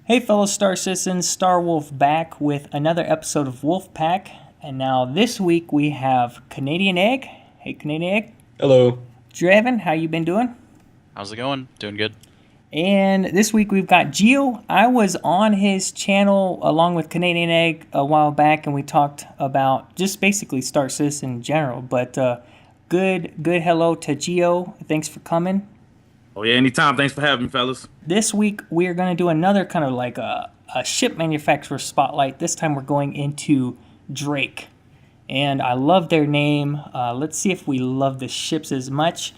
Hey, fellow Star Citizens, Star Wolf back with another episode of Wolf Pack. And now this week we have Canadian Egg. Hey, Canadian Egg. Hello. Draven, how you been doing? How's it going? Doing good. And this week we've got Geo. I was on his channel along with Canadian Egg a while back, and we talked about just basically Star Citizen in general. But good hello to Geo. Thanks for coming. Oh yeah, anytime. Thanks for having me, fellas. This week we are going to do another kind of like a ship manufacturer spotlight. This time we're going into Drake. And I love their name. Let's see if we love the ships as much.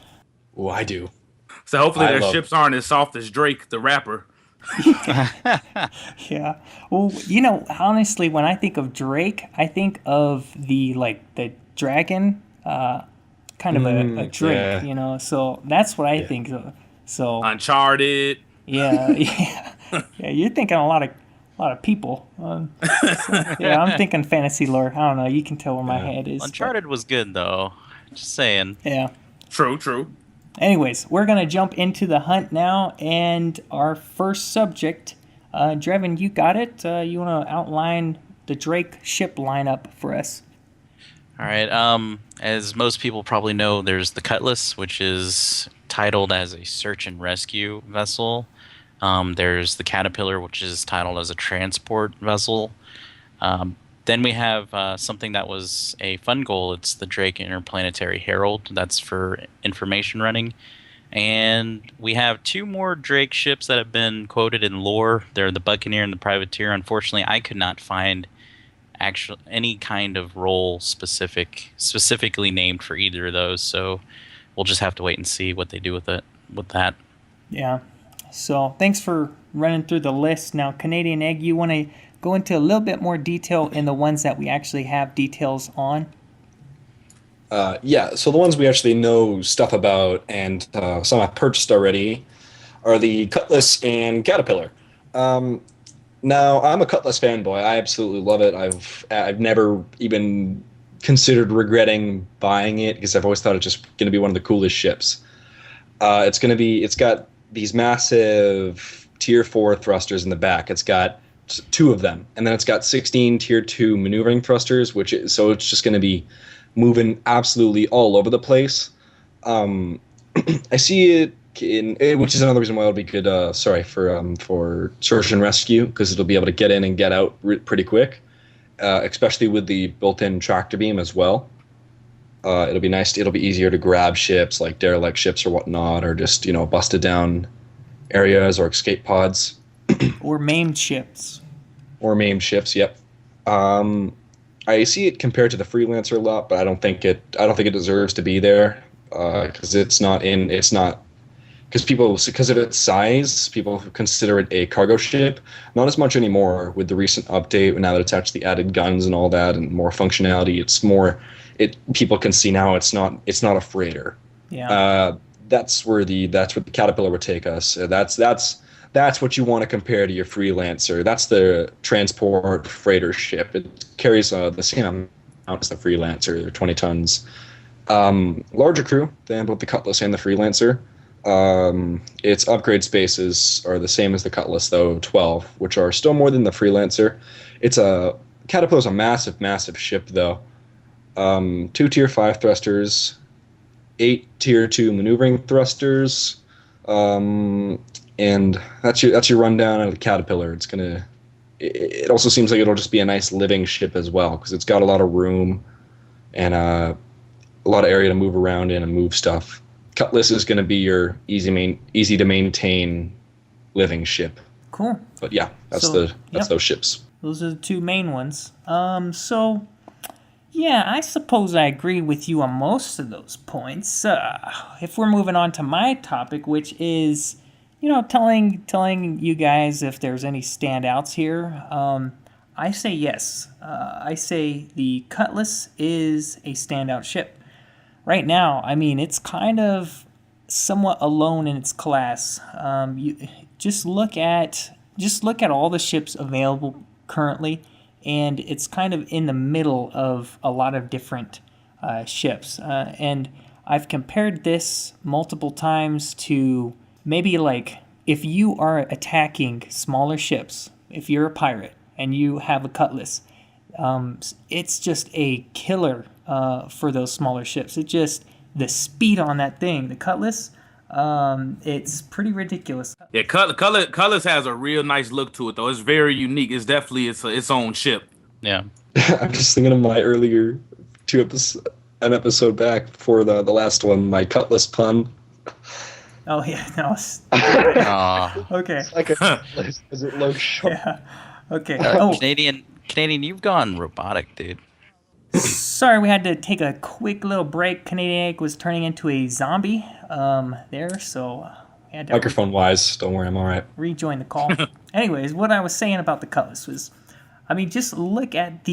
Oh, I do. So hopefully their ships aren't as soft as Drake, the rapper. Yeah. Well, honestly, when I think of Drake, I think of the dragon, kind of a Drake, yeah. So that's what I think of. So Uncharted. yeah, yeah. You're thinking a lot of people. Yeah, I'm thinking fantasy lore. I don't know. You can tell where my head is. Uncharted was good though. Just saying. Yeah. True. Anyways, we're gonna jump into the hunt now, and our first subject, Drevin, you got it. You want to outline the Drake ship lineup for us? All right. As most people probably know, there's the Cutlass, which is titled as a search and rescue vessel. There's the Caterpillar, which is titled as a transport vessel. Then we have something that was a fun goal. It's the Drake Interplanetary Herald. That's for information running. And we have two more Drake ships that have been quoted in lore. They're the Buccaneer and the Privateer. Unfortunately, I could not find any kind of role specifically named for either of those. So we'll just have to wait and see what they do with that. Yeah. So thanks for running through the list. Now, Canadian Egg, you want to go into a little bit more detail in the ones that we actually have details on? Yeah, so the ones we actually know stuff about and some I've purchased already are the Cutlass and Caterpillar. Now, I'm a Cutlass fanboy. I absolutely love it. I've never even considered regretting buying it because I've always thought it's just going to be one of the coolest ships. It's got these massive Tier 4 thrusters in the back. It's got two of them, and then it's got 16 Tier 2 maneuvering thrusters, so it's just going to be moving absolutely all over the place. I see it which is another reason why it'll be good. For search and rescue, because it'll be able to get in and get out pretty quick, especially with the built-in tractor beam as well. It'll be nice. It'll be easier to grab ships like derelict ships or whatnot, or just busted down areas or escape pods. Or maimed ships. Yep. I see it compared to the Freelancer a lot, but I don't think it deserves to be there because because of its size, people consider it a cargo ship. Not as much anymore with the recent update. Now that it's actually added guns and all that and more functionality, people can see now it's not a freighter. Yeah. That's where the Caterpillar would take us. That's what you want to compare to your Freelancer. That's the transport freighter ship. It carries the same amount as the Freelancer. They're 20 tons. Larger crew than both the Cutlass and the Freelancer. Its upgrade spaces are the same as the Cutlass, though, 12, which are still more than the Freelancer. Caterpillar's a massive ship, though. 2 Tier 5 thrusters, 8 Tier 2 maneuvering thrusters, and that's your rundown of the Caterpillar. It also seems like it'll just be a nice living ship as well, because it's got a lot of room and a lot of area to move around in and move stuff. Cutlass is going to be your easy to maintain living ship. Cool. But yeah, that's those ships. Those are the two main ones. So yeah, I suppose I agree with you on most of those points. If we're moving on to my topic, which is telling you guys if there's any standouts here, I say yes. I say the Cutlass is a standout ship. Right now, I mean, it's kind of somewhat alone in its class. You just look at all the ships available currently, and it's kind of in the middle of a lot of different ships. And I've compared this multiple times to maybe like if you are attacking smaller ships, if you're a pirate and you have a cutlass, it's just a killer for those smaller ships. The speed on that thing, the cutlass, it's pretty ridiculous. Yeah, Colors has a real nice look to it, though. It's very unique. It's definitely its own ship. Yeah. I'm just thinking of my earlier an episode back before the last one, my cutlass pun. Oh yeah, no. Okay. Like a cutlass, because it looks sharp. Yeah. Okay. Canadian, you've gone robotic, dude. Sorry, we had to take a quick little break. Canadian Egg was turning into a zombie there, so we had to Microphone wise, don't worry, I'm all right. rejoin the call. Anyways, what I was saying about the cutlass was, I mean, just look at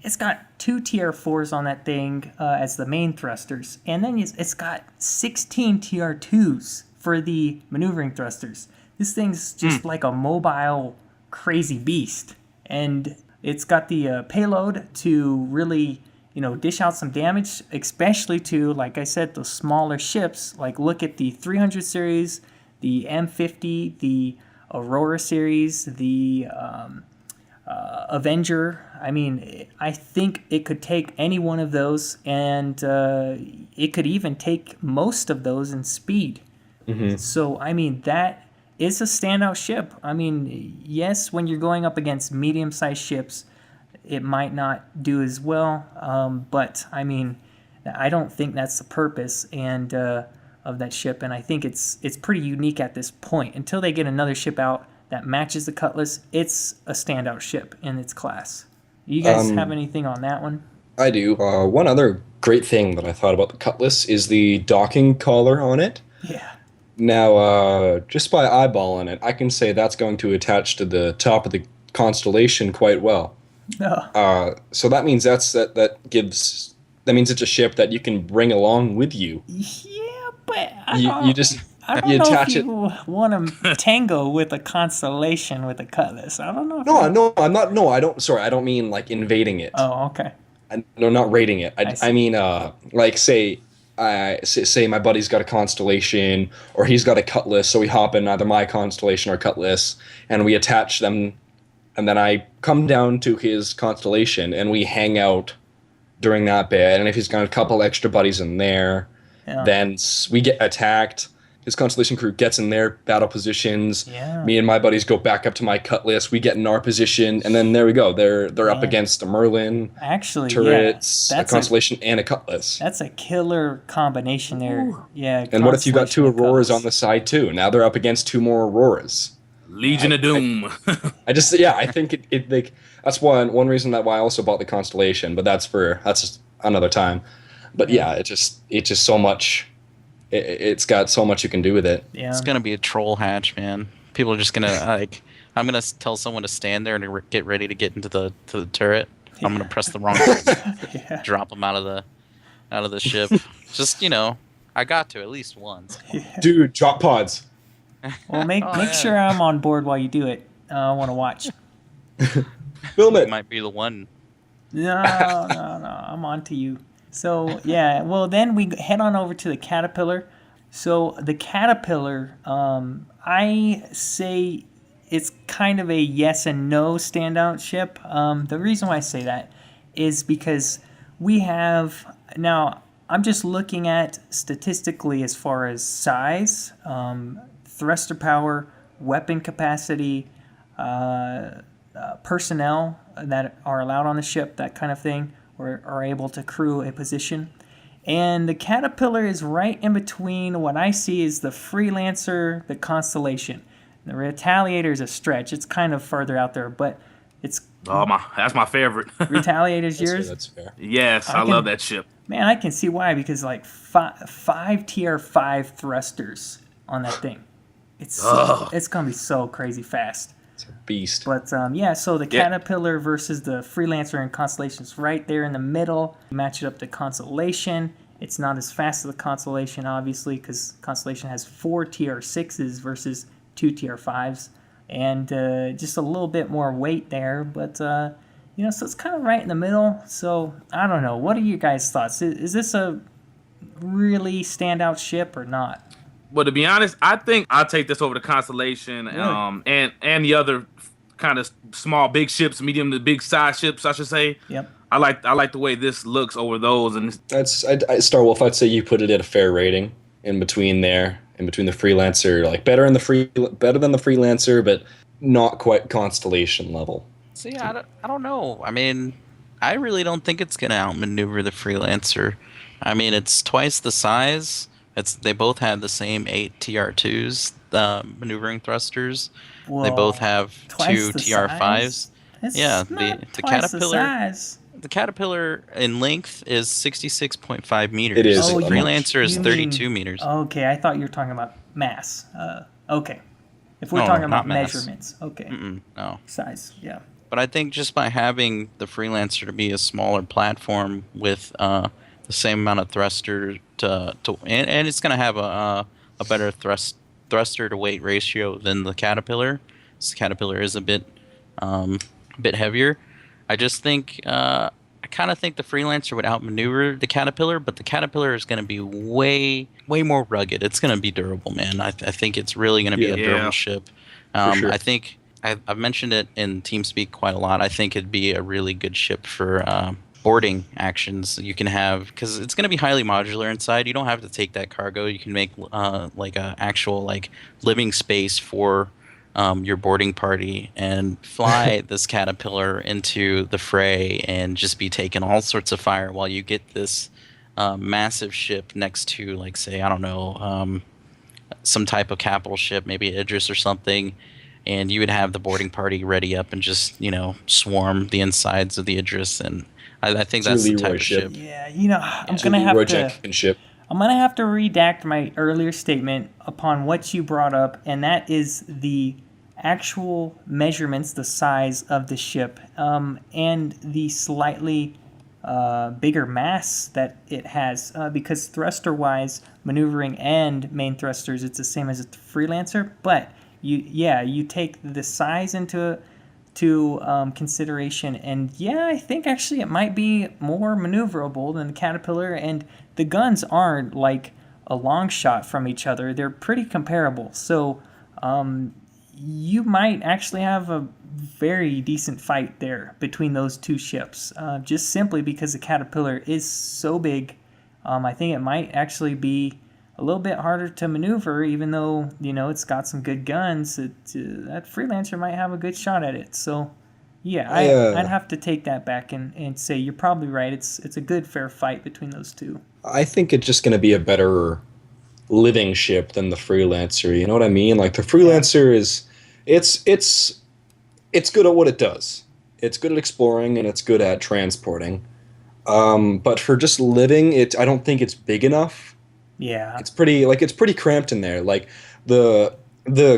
it's got 2 TR4s on that thing as the main thrusters, and then it's got 16 TR2s for the maneuvering thrusters. This thing's just like a mobile, crazy beast, and it's got the payload to really, dish out some damage, especially to, like I said, those smaller ships. Like, look at the 300 series, the M50, the Aurora series, the Avenger. I mean, I think it could take any one of those, and it could even take most of those in speed. Mm-hmm. So, I mean, that is a standout ship. I mean, yes, when you're going up against medium-sized ships, it might not do as well. But, I mean, I don't think that's the purpose of that ship, and I think it's pretty unique at this point. Until they get another ship out that matches the Cutlass, it's a standout ship in its class. You guys have anything on that one? I do. One other great thing that I thought about the Cutlass is the docking collar on it. Yeah. Now, just by eyeballing it, I can say that's going to attach to the top of the constellation quite well. Oh. So that means that means it's a ship that you can bring along with you. Yeah, but I you don't know attach if you want to tango with a constellation with a Cutlass. I don't know. No, I'm not. No, I don't. Sorry, I don't mean like invading it. Oh, okay. No, not raiding it. I mean, like say my buddy's got a constellation or he's got a Cutlass, so we hop in either my constellation or Cutlass and we attach them, and then I come down to his constellation and we hang out during that bit. And if he's got a couple extra buddies in there, then we get attacked. His constellation crew gets in their battle positions. Yeah. Me and my buddies go back up to my Cutlass. We get in our position, and then there we go. They're up against a Merlin, actually, turrets, a constellation, and a Cutlass. That's a killer combination there. Ooh. Yeah. And what if you got 2 Auroras on the side too? Now they're up against 2 more Auroras. Legion of Doom. I think it like that's one reason why I also bought the constellation, but that's just another time. But yeah, it's just so much. It's got so much you can do with it. Yeah. It's gonna be a troll hatch, man. People are just gonna I'm gonna tell someone to stand there and get ready to get into the turret. Yeah. I'm gonna press the wrong button, drop them out of the ship. Just I got to at least once. Yeah. Dude, drop pods. Well, make sure I'm on board while you do it. I want to watch. Film it. Might be the one. No, I'm on to you. So, yeah, well, then we head on over to the Caterpillar. So, the Caterpillar, I say it's kind of a yes and no standout ship. The reason why I say that is because we have, now, I'm just looking at statistically as far as size, thruster power, weapon capacity, personnel that are allowed on the ship, that kind of thing, or are able to crew a position. And the Caterpillar is right in between what I see is the Freelancer, the Constellation. The Retaliator is a stretch. It's kind of further out there, but it's... that's my favorite. Retaliator's yours? That's fair. Yes, I love that ship. Man, I can see why, because like five tier 5 thrusters on that thing. It's going to be so crazy fast. It's a beast. But so the Caterpillar versus the Freelancer and Constellation's right there in the middle. Match it up to Constellation. It's not as fast as the Constellation, obviously, because Constellation has 4 TR6s versus 2 TR5s. And just a little bit more weight there. But, so it's kind of right in the middle. So, I don't know. What are your guys' thoughts? Is this a really standout ship or not? Well, to be honest, I think I'll take this over the Constellation, Really? and the other kind of small, big ships, medium to big size ships, I should say. Yep. I like the way this looks over those, and Star Wolf. I'd say you put it at a fair rating in between there, in between the Freelancer, like better than the Freelancer, but not quite Constellation level. See, I don't know. I mean, I really don't think it's gonna outmaneuver the Freelancer. I mean, it's twice the size. They both have the same 8 TR2s, maneuvering thrusters. They both Well, have twice two the TR5s. size. It's Yeah, not the twice the Caterpillar. size. The Caterpillar in length is 66.5 meters. It is Oh, The a Freelancer is you 32 mean meters. okay? I thought you were talking about mass. Okay, if we're No, talking not about mass. measurements, okay, No. size, yeah, But I think just by having the Freelancer to be a smaller platform with the same amount of thruster and it's going to have a better thruster to weight ratio than the Caterpillar. This Caterpillar is a bit heavier. I just think I kind of think the Freelancer would outmaneuver the Caterpillar, but the Caterpillar is going to be way more rugged. It's going to be durable, man. I think it's really going to be a durable Yeah. ship. For sure. I think I've mentioned it in TeamSpeak quite a lot. I think it'd be a really good ship for boarding actions you can have, because it's going to be highly modular inside. You don't have to take that cargo. You can make like a actual like living space for your boarding party and fly this Caterpillar into the fray and just be taking all sorts of fire while you get this massive ship next to, like, say, I don't know, some type of capital ship, maybe Idris or something, and you would have the boarding party ready up and just, swarm the insides of the Idris. And I think It's a that's the Leroy type of ship. ship. yeah. It's a Leroy Jenkins ship. I'm gonna have to redact my earlier statement upon what you brought up, and that is the actual measurements, the size of the ship, and the slightly bigger mass that it has, because thruster-wise, maneuvering and main thrusters, it's the same as a Freelancer, but you take the size into consideration, and I think actually it might be more maneuverable than the Caterpillar, and the guns aren't like a long shot from each other. They're pretty comparable, so you might actually have a very decent fight there between those two ships, just simply because the Caterpillar is so big. I think it might actually be a little bit harder to maneuver, even though it's got some good guns. That Freelancer might have a good shot at it. So, I'd have to take that back and say you're probably right. It's a good fair fight between those two. I think it's just going to be a better living ship than the Freelancer. You know what I mean? Like the Freelancer is, it's good at what it does. It's good at exploring and it's good at transporting. But for just living, I don't think it's big enough. Yeah. It's pretty cramped in there. Like the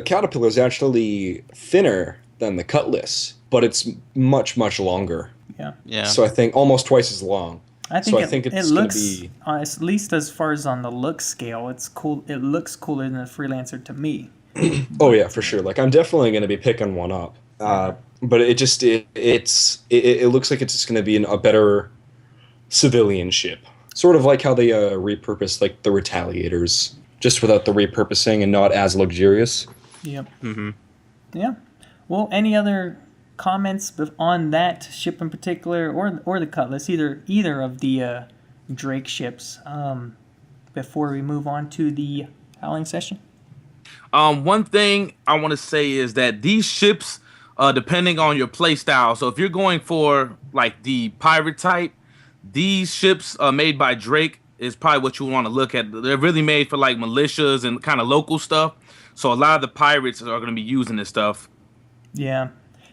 Caterpillar is actually thinner than the Cutlass, but it's much longer. Yeah. Yeah. So I think almost twice as long. I think it's it gonna looks, be. at least as far as on the look scale, it's cool. It looks cooler than the Freelancer to me. Oh yeah, for sure. Like I'm definitely going to be picking one up. But it looks like it's just going to be a better civilian ship. Sort of like how they repurposed like the Retaliators, just without the repurposing and not as luxurious. Yep. Mm-hmm. Yeah. Well, any other comments on that ship in particular, or the Cutlass, either of the Drake ships, before we move on to the howling session? One thing I want to say is that these ships, depending on your play style, so if you're going for like the pirate type, these ships made by Drake is probably what you want to look at. They're really made for like militias and kind of local stuff. So a lot of the pirates are going to be using this stuff. Yeah.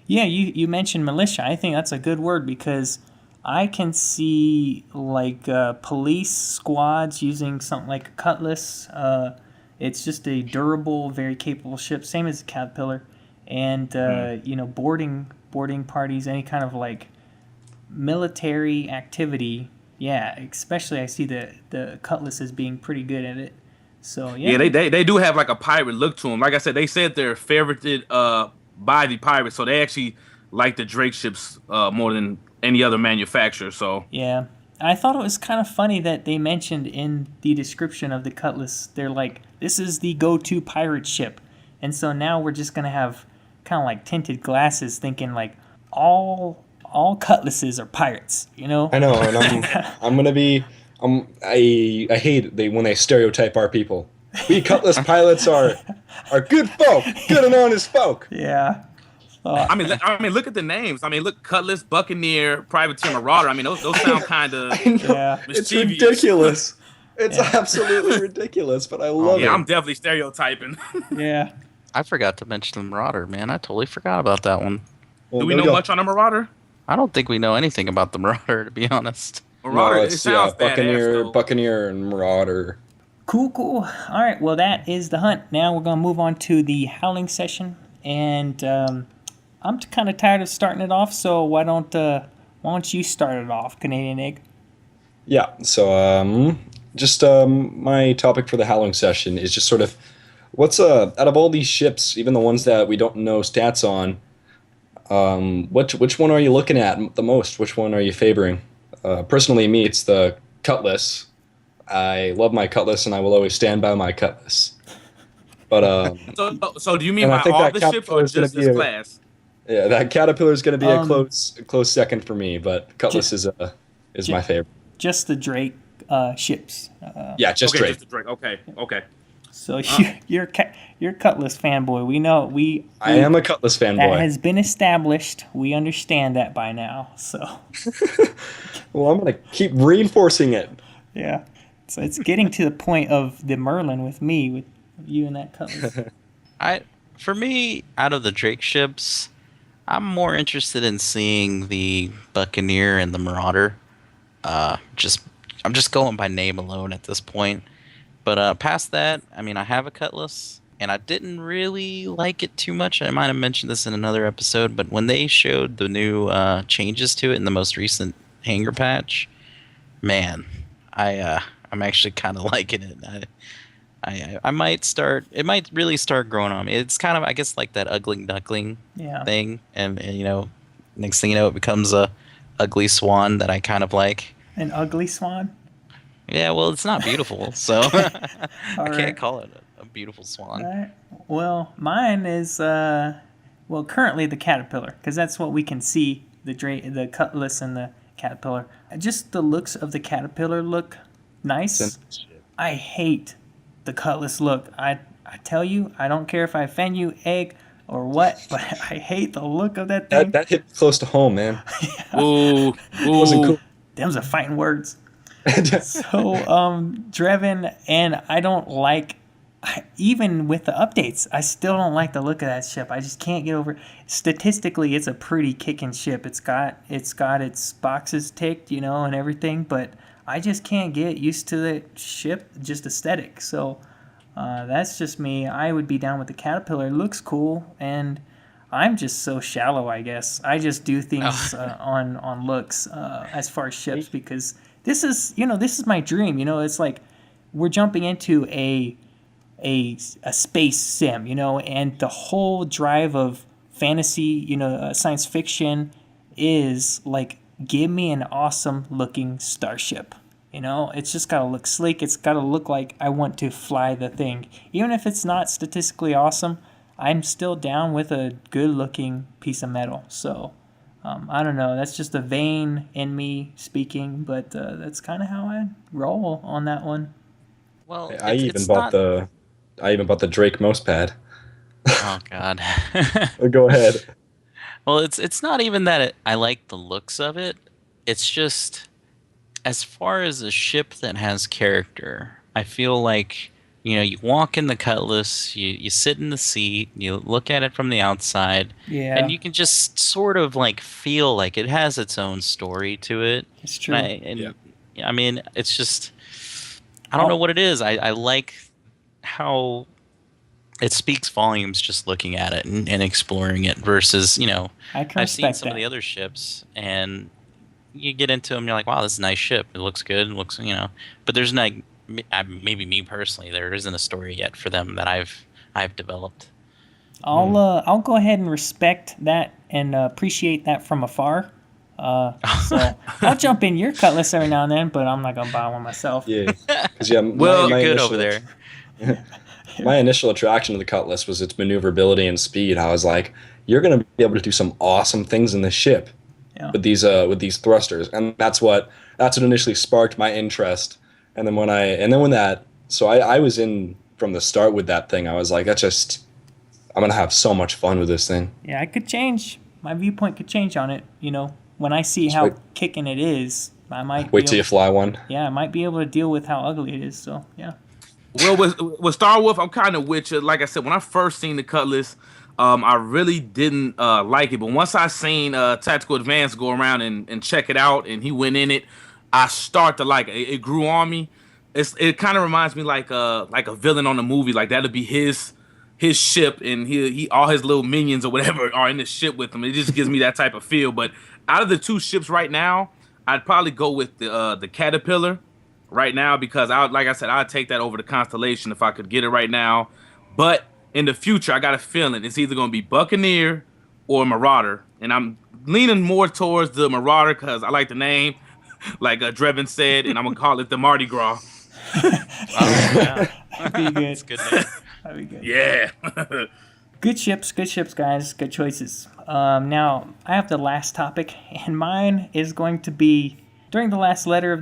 Yeah, you mentioned militia. I think that's a good word, because I can see like police squads using something like a Cutlass. It's just a durable, very capable ship, same as the Caterpillar. And boarding parties, any kind of like military activity. Yeah, especially I see the Cutlass as being pretty good at it. So Yeah, they do have like a pirate look to them. Like I said, they said they're favorited by the pirates, so they actually like the Drake ships more than any other manufacturer. So yeah, I thought it was kind of funny that they mentioned in the description of the Cutlass, they're like, this is the go-to pirate ship. And so now we're just going to have kind of like tinted glasses thinking like all Cutlasses are pirates, you know? I know, and I'm gonna be I hate when they stereotype our people. We Cutlass pilots are good folk, good and honest folk. Yeah. I mean, look at the names. I mean, look, Cutlass, Buccaneer, Privateer, Marauder. I mean, those sound kind of I know, Yeah. it's mischievous. ridiculous. It's Yeah. absolutely ridiculous, but I love Yeah, it. I'm definitely stereotyping. Yeah. I forgot to mention the Marauder, man. I totally forgot about that one. Well, Do we there know go. much on a Marauder? I don't think we know anything about the Marauder, to be honest. Marauder, No, it it's sounds Buccaneer, badass, though. Buccaneer, and Marauder. Cool. All right. Well, that is the hunt. Now we're going to move on to the howling session. And I'm kind of tired of starting it off, so why don't you start it off, Canadian Egg? Yeah. So just my topic for the howling session is just sort of what's out of all these ships, even the ones that we don't know stats on, which one are you looking at the most? Which one are you favoring? Personally, me, it's the Cutlass. I love my Cutlass, and I will always stand by my Cutlass. But So do you mean And I by think all that the ships or Caterpillar's gonna just be this a- class? yeah, that Caterpillar is going to be a Um, close second for me. But Cutlass is my favorite. Just the Drake ships. Yeah, just Okay, Drake. just the Drake. Okay. So you're Cutlass fanboy. We know I am a Cutlass that fanboy. has been established. We understand that by now. So Well, I'm going to keep reinforcing it. yeah. So it's getting to the point of the Merlin with me, with you and that Cutlass. For me, out of the Drake ships, I'm more interested in seeing the Buccaneer and the Marauder. I'm just going by name alone at this point. But past that, I mean, I have a Cutlass, and I didn't really like it too much. I might have mentioned this in another episode, but when they showed the new changes to it in the most recent hanger patch, man, I'm actually kind of liking it. I might start. It might really start growing on me. It's kind of, I guess, like that ugly duckling Yeah. thing, and next thing you know, it becomes a ugly swan that I kind of like. An ugly swan. Yeah, well, it's not beautiful, so I All can't right. call it a beautiful swan. All right. Well, mine is currently the Caterpillar, because that's what we can see, the Cutlass and the Caterpillar. Just the looks of the Caterpillar look nice. I hate the Cutlass look. I tell you, I don't care if I offend you, Egg, or what, but I hate the look of that thing. That hit close to home, man. Ooh, Wasn't cool. Them's are fighting words. So, Drevin, and I don't like, even with the updates, I still don't like the look of that ship. I just can't get over it. Statistically, it's a pretty kicking ship. It's got its boxes ticked, and everything, but I just can't get used to the ship, just aesthetic. So, that's just me. I would be down with the Caterpillar. It looks cool, and I'm just so shallow, I guess. I just do things on looks as far as ships, because this is my dream. It's like we're jumping into a space sim, and the whole drive of fantasy, science fiction is like, give me an awesome looking starship. It's just got to look sleek. It's got to look like I want to fly the thing. Even if it's not statistically awesome, I'm still down with a good looking piece of metal. So, I don't know. That's just a vein in me speaking, but that's kind of how I roll on that one. Well, I even it's bought not... the Drake mouse pad. Oh God. Go ahead. Well, it's not even that I like the looks of it. It's just, as far as a ship that has character, I feel like, you walk in the Cutlass, you sit in the seat, you look at it from the outside, Yeah, and you can just sort of like feel like it has its own story to it. it's true. I mean, it's just, I don't know what it is. I like how it speaks volumes just looking at it and exploring it versus, I can I've seen respect some of that. the other ships, and you get into them, you're like, wow, this is a nice ship. It looks good. It looks, but there's not, maybe me personally, there isn't a story yet for them that I've developed. I'll go ahead and respect that and appreciate that from afar. So I'll jump in your Cutlass every now and then, but I'm not gonna buy one myself. Yeah, because yeah, Well, You're my good initial, over there. my initial attraction to the Cutlass was its maneuverability and speed. I was like, you're gonna be able to do some awesome things in this ship Yeah. with these thrusters, and that's what initially sparked my interest. And then when that, so I was in from the start with that thing. I was like, I'm gonna have so much fun with this thing. Yeah, I could change. My viewpoint could change on it. When I see Just how wait- kicking it is, I might Wait be till you able, fly one. yeah, I might be able to deal with how ugly it is. So yeah. Well, with Star Wolf, I'm kind of with you. Like I said, when I first seen the Cutlass, I really didn't like it. But once I seen Tactical Advance go around and check it out, and he went in it, I start to like it. It grew on me. It kind of reminds me like a villain on a movie. Like that'd be his ship, and he all his little minions or whatever are in the ship with him. It just gives me that type of feel. But out of the two ships right now, I'd probably go with the Caterpillar right now because like I said, I'd take that over the Constellation if I could get it right now. But in the future, I got a feeling it's either going to be Buccaneer or Marauder, and I'm leaning more towards the Marauder because I like the name, like Drevin said, and I'm gonna call it the Mardi Gras. Oh, yeah. That'd be good. That's good name. That'd be good. Yeah. Good ships, guys. Good choices. Now I have the last topic, and mine is going to be during the last letter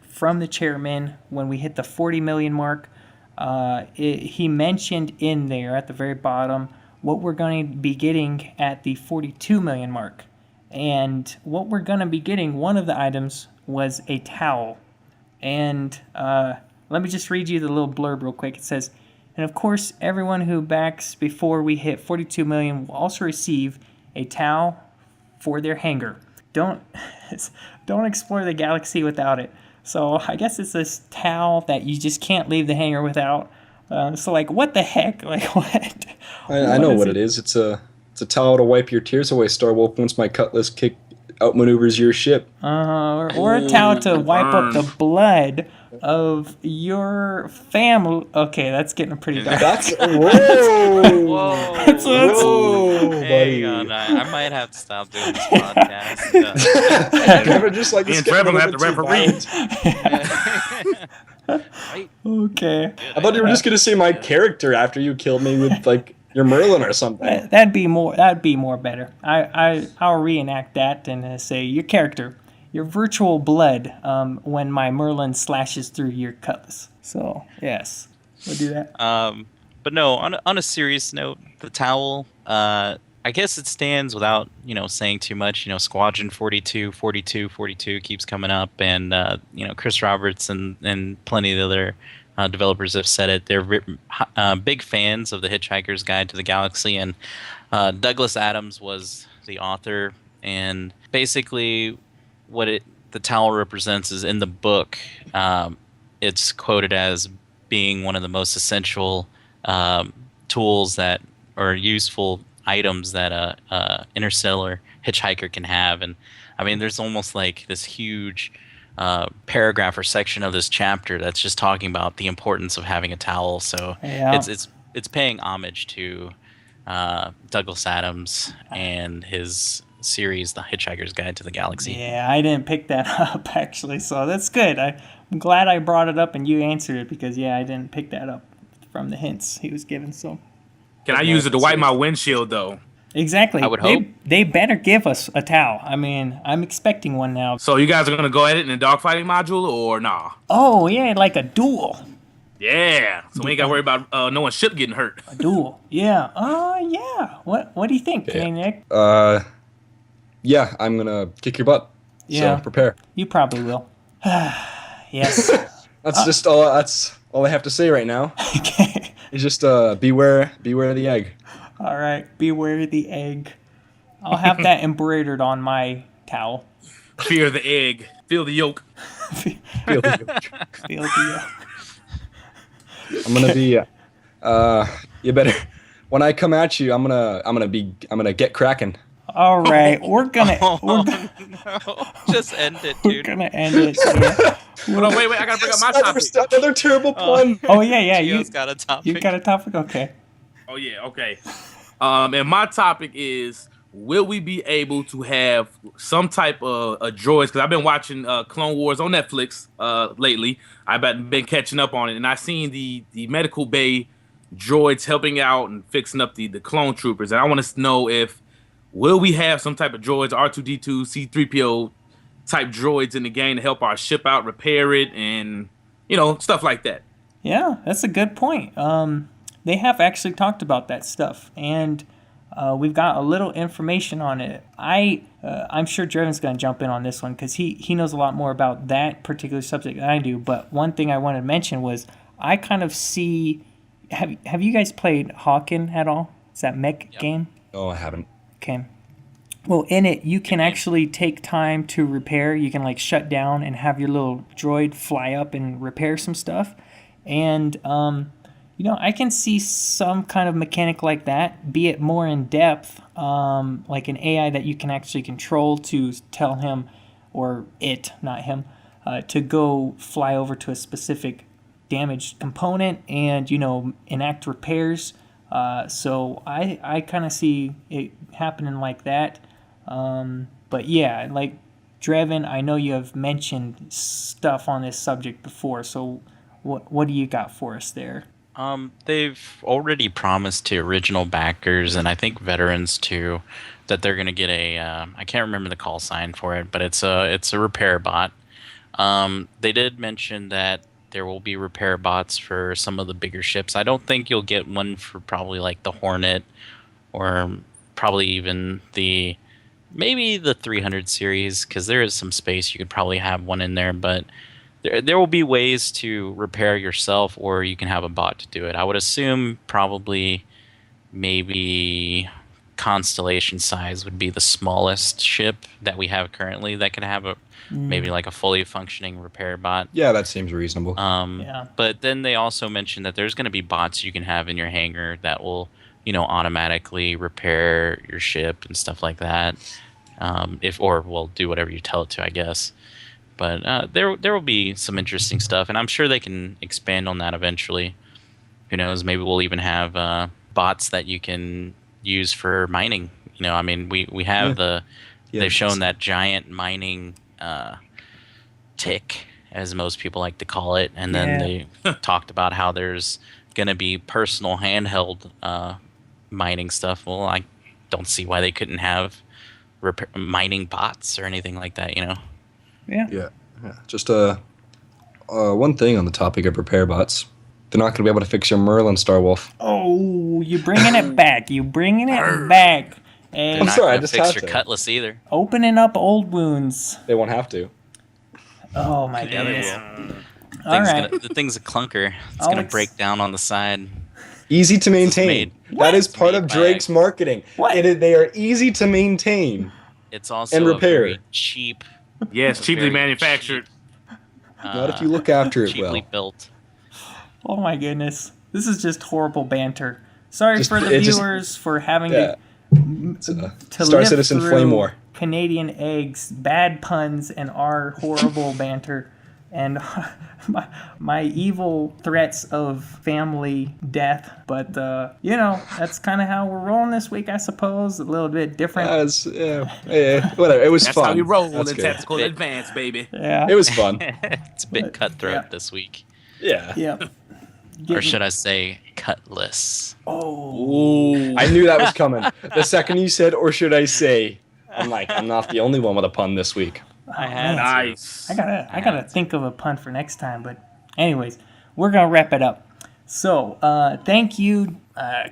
from the chairman when we hit the 40 million mark. He mentioned in there at the very bottom what we're going to be getting at the 42 million mark, and what we're going to be getting. One of the items was a towel, and let me just read you the little blurb real quick. It says, and of course, everyone who backs before we hit 42 million will also receive a towel for their hangar. Don't explore the galaxy without it. So I guess it's this towel that you just can't leave the hangar without. So like, what the heck? Like what? I know what it is. It's a towel to wipe your tears away, Star Wolf. Once my Cutlass outmaneuvers your ship. Or a towel to wipe up the blood of your family. Okay, that's getting pretty dark. That's whoa, Whoa. whoa, buddy. Hang on, I might have to stop doing this podcast. Never just like Me this and getting a Trevor little have to bit too referee. violent. Okay, I thought you were just gonna say my character after you killed me with like your Merlin or something. that'd be more better. I'll reenact that and say your character, your virtual blood, when my Merlin slashes through your Cutlass. So yes, we'll do that. But no, on a serious note, the towel, I guess it stands without, saying too much. Squadron 42 keeps coming up, and Chris Roberts and plenty of the other developers have said it. They're big fans of the Hitchhiker's Guide to the Galaxy, and Douglas Adams was the author. And basically, the towel represents is in the book. It's quoted as being one of the most essential tools that are useful items that a interstellar hitchhiker can have. And I mean, there's almost like this huge paragraph or section of this chapter that's just talking about the importance of having a towel. So Yeah. it's paying homage to Douglas Adams and his series, The Hitchhiker's Guide to the Galaxy. Yeah, I didn't pick that up actually, so that's good. I'm glad I brought it up and you answered it because I didn't pick that up from the hints he was giving. So Can I use it to wipe my windshield though? exactly, I would hope. they better give us a towel. I mean, I'm expecting one now. So you guys are gonna go at it in the dogfighting module or nah? Oh yeah, like a duel. Yeah. So we ain't gotta worry about no one's ship getting hurt. A duel. Yeah. Yeah. What do you think, CanadianEgg? Yeah, I'm gonna kick your butt. Yeah. So prepare. You probably will. Yes. That's just all. That's all I have to say right now. Okay. It's just beware the egg. All right. Beware the egg. I'll have that embroidered on my towel. Fear the egg. Feel the yolk. Feel the- Feel the I'm gonna be. You better. When I come at you, I'm gonna get cracking. All right. We're gonna No, just end it, we're dude. gonna end it. Yeah. Hold on, wait, I gotta bring up my topic. Another terrible pun. Oh yeah. Gio's got a topic. You got a topic? Okay. Oh yeah, okay. And my topic is will we be able to have some type of droids? Because I've been watching Clone Wars on Netflix lately. I've been catching up on it, and I've seen the medical bay droids helping out and fixing up the clone troopers. And I want to know if will we have some type of droids, R2D2, C3PO type droids in the game to help our ship out, repair it, and stuff like that. Yeah, that's a good point. They have actually talked about that stuff, and we've got a little information on it. I'm sure Dreven's going to jump in on this one because he knows a lot more about that particular subject than I do. But one thing I wanted to mention was I kind of see. Have you guys played Hawken at all? Is that mech game? Oh, I haven't. Okay. Well, in it, you can actually take time to repair. You can like shut down and have your little droid fly up and repair some stuff. And, I can see some kind of mechanic like that, be it more in depth, like an AI that you can actually control to tell him, or it, not him, to go fly over to a specific damaged component and, enact repairs. So I kind of see it happening like that. But yeah, like Dreven, I know you have mentioned stuff on this subject before, so what do you got for us there? They've already promised to original backers and I think veterans too that they're going to get a I can't remember the call sign for it, but it's a repair bot. They did mention that there will be repair bots for some of the bigger ships. I don't think you'll get one for probably like the Hornet or probably even maybe the 300 series, because there is some space. You could probably have one in there, but there will be ways to repair yourself, or you can have a bot to do it. I would assume probably maybe Constellation size would be the smallest ship that we have currently that could have maybe like a fully functioning repair bot. Yeah, that seems reasonable. Yeah. But then they also mentioned that there's going to be bots you can have in your hangar that will, automatically repair your ship and stuff like that. Or will do whatever you tell it to, I guess. But there will be some interesting stuff, and I'm sure they can expand on that eventually. Who knows? Maybe we'll even have bots that you can use for mining. We have they've shown that giant mining tick, as most people like to call it, and then they talked about how there's going to be personal handheld mining stuff. Well, I don't see why they couldn't have mining bots or anything like that. Yeah. Just one thing on the topic of repair bots. They're not going to be able to fix your Merlin Starwolf. Oh, you're bringing it back. You bringing it back. Hey, They're not sorry, I going to just fix had your to. Cutlass either. opening up old wounds. They won't have to. Oh my Yeah, they goodness. will. All right. The thing's a clunker. It's going to Alex. break down on the side. Easy to maintain. made- That is It's part made of by- Drake's marketing. What? They are easy to maintain. It's also And a repair. very cheap. Yes, cheaply very manufactured. Not if you look after it cheaply well. built. Oh my goodness. This is just horrible banter. Sorry Just- for the it just- viewers for having Yeah. to Star live Citizen through Flame War. Canadian Eggs, bad puns, and our horrible banter, and my evil threats of family death. But that's kind of how we're rolling this week, I suppose. A little bit different. Whatever. It was That's fun. how we roll That's in good. Tactical Advance, baby. Yeah. It was fun. It's a bit cutthroat yeah. this week. Yeah. Yep. Or should I say cutlass? Oh. Ooh. I knew that was coming. The second you said, or should I say, I'm like, I'm not the only one with a pun this week. I had Nice. I gotta think of a pun for next time. But anyways, we're gonna wrap it up. So thank you,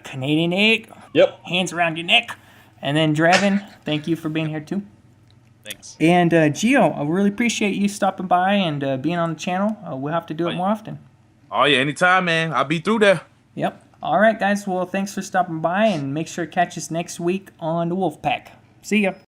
Canadian Egg. Yep. Hands around your neck. And then Draven, thank you for being here too. Thanks. And Gio, I really appreciate you stopping by and being on the channel. We'll have to do it more often. Oh yeah, anytime, man. I'll be through there. Yep. All right, guys. Well, thanks for stopping by, and make sure to catch us next week on the Wolf Pack. See ya.